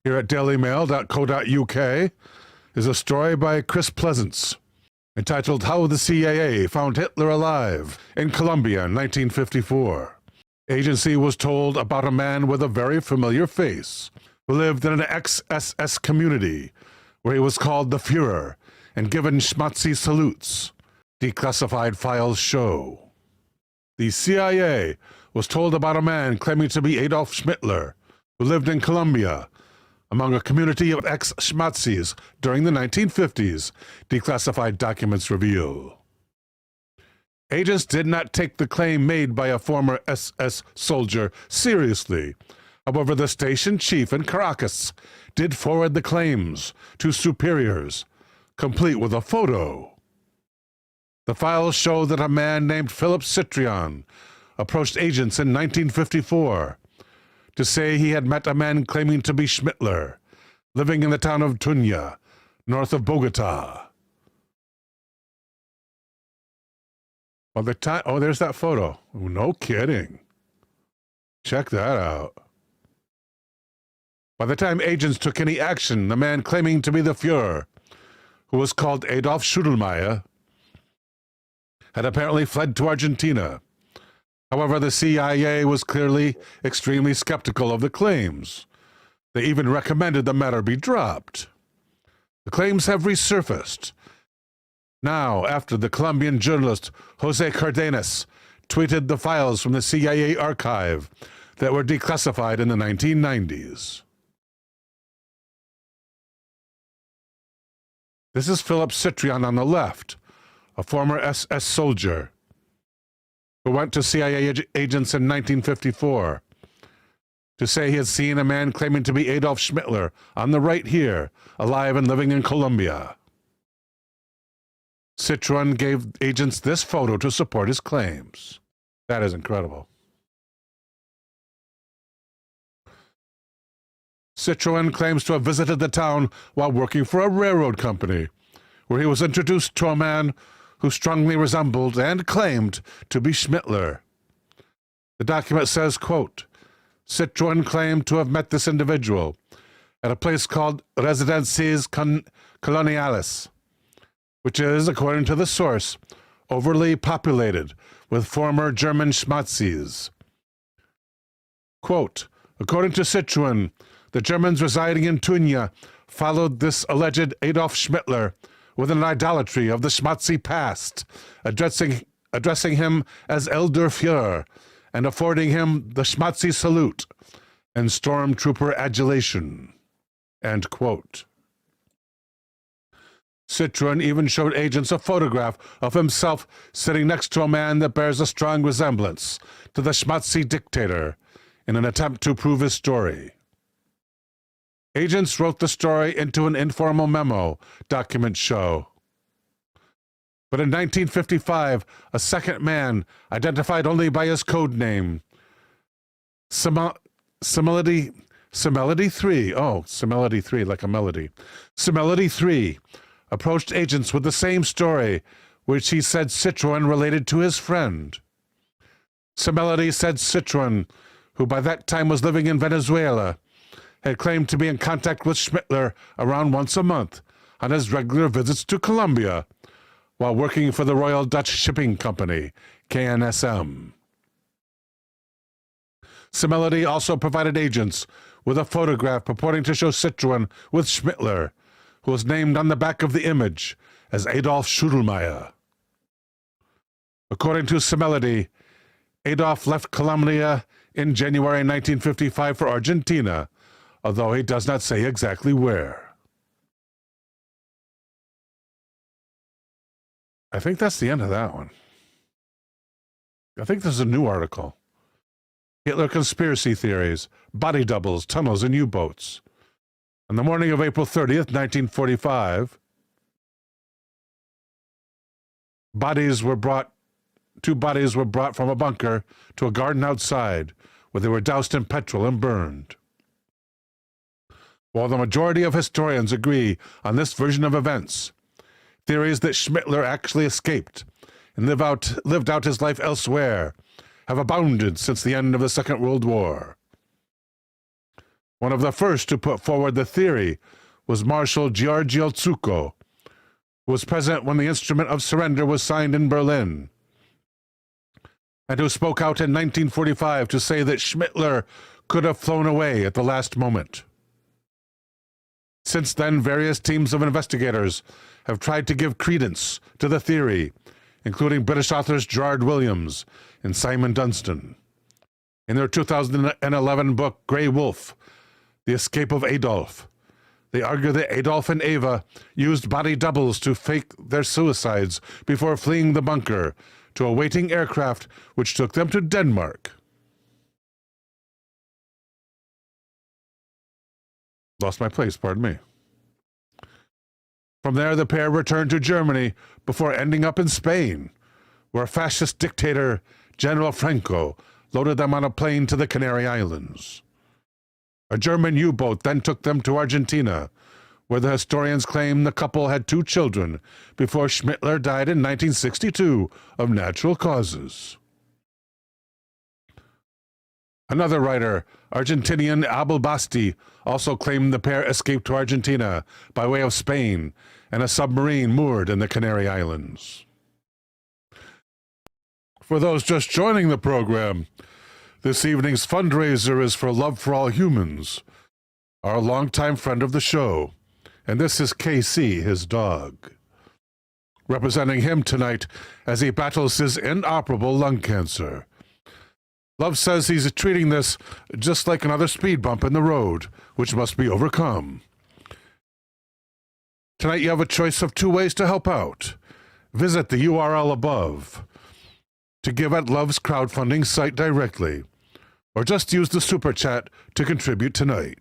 Here at dailymail.co.uk is a story by Chris Pleasance entitled How the CIA Found Hitler Alive in Colombia in 1954. Agency was told about a man with a very familiar face who lived in an ex-SS community where he was called the Führer and given schmatzy salutes, declassified files show. The CIA was told about a man claiming to be Adolf Hitler who lived in Colombia among a community of ex-schmatzis during the 1950s, declassified documents reveal. Agents did not take the claim made by a former SS soldier seriously. However, the station chief in Caracas did forward the claims to superiors, complete with a photo. The files show that a man named Philip Citrian approached agents in 1954 to say he had met a man claiming to be Hitler, living in the town of Tunya, north of Bogota. By the time, oh, there's that photo. Oh, no kidding. Check that out. By the time agents took any action, the man claiming to be the Führer, who was called Adolf Hitler, had apparently fled to Argentina. However, the CIA was clearly extremely skeptical of the claims. They even recommended the matter be dropped. The claims have resurfaced now after the Colombian journalist Jose Cardenas tweeted the files from the CIA archive that were declassified in the 1990s. This is Philip Citrian on the left, a former SS soldier who went to CIA agents in 1954 to say he had seen a man claiming to be Adolf Hitler on the right here, alive and living in Colombia. Citrian gave agents this photo to support his claims. That is incredible. Citrian claims to have visited the town while working for a railroad company, where he was introduced to a man who strongly resembled and claimed to be Hitler. The document says, quote, Citrian claimed to have met this individual at a place called Residencies Coloniales, which is, according to the source, overly populated with former German schmatzis. Quote, according to Citrian, the Germans residing in Tunya followed this alleged Adolf Hitler with an idolatry of the schmatzy past, addressing him as El der Führer and affording him the schmatzy salute and stormtrooper adulation. End quote. Citrian even showed agents a photograph of himself sitting next to a man that bears a strong resemblance to the schmatzy dictator in an attempt to prove his story. Agents wrote the story into an informal memo, documents show. But in 1955, a second man, identified only by his code name, Simility 3, oh, Simility 3, like a melody. Simility 3 approached agents with the same story, which he said Citrian related to his friend. Simility said Citrian, who by that time was living in Venezuela, had claimed to be in contact with Hitler around once a month on his regular visits to Colombia while working for the Royal Dutch Shipping Company, KNSM. Simility also provided agents with a photograph purporting to show Citrian with Hitler, who was named on the back of the image as Adolf Hitler. According to Simility, Adolf left Colombia in January 1955 for Argentina, although he does not say exactly where. I think that's the end of that one. I think this is a new article. Hitler conspiracy theories, body doubles, tunnels, and U-boats. On the morning of April 30th, 1945, two bodies were brought from a bunker to a garden outside, where they were doused in petrol and burned. While the majority of historians agree on this version of events, theories that Hitler actually escaped and lived out his life elsewhere have abounded since the end of the Second World War. One of the first to put forward the theory was Marshal Giorgio Zucco, who was present when the instrument of surrender was signed in Berlin, and who spoke out in 1945 to say that Schmittler could have flown away at the last moment. Since then, various teams of investigators have tried to give credence to the theory, including British authors Gerard Williams and Simon Dunstan. In their 2011 book, Grey Wolf, The Escape of Adolf, they argue that Adolf and Eva used body doubles to fake their suicides before fleeing the bunker to a waiting aircraft which took them to Denmark. Lost my place, pardon me. From there, the pair returned to Germany before ending up in Spain, where fascist dictator General Franco loaded them on a plane to the Canary Islands. A German U-boat then took them to Argentina, where the historians claim the couple had 2 children before Schmittler died in 1962 of natural causes. Another writer, Argentinian Abel Basti, also claimed the pair escaped to Argentina by way of Spain and a submarine moored in the Canary Islands. For those just joining the program, this evening's fundraiser is for Love for All Humans, our longtime friend of the show, and this is KC, his dog, representing him tonight as he battles his inoperable lung cancer. Love says he's treating this just like another speed bump in the road, which must be overcome. Tonight you have a choice of 2 ways to help out. Visit the URL above to give at Love's crowdfunding site directly, or just use the Super Chat to contribute tonight.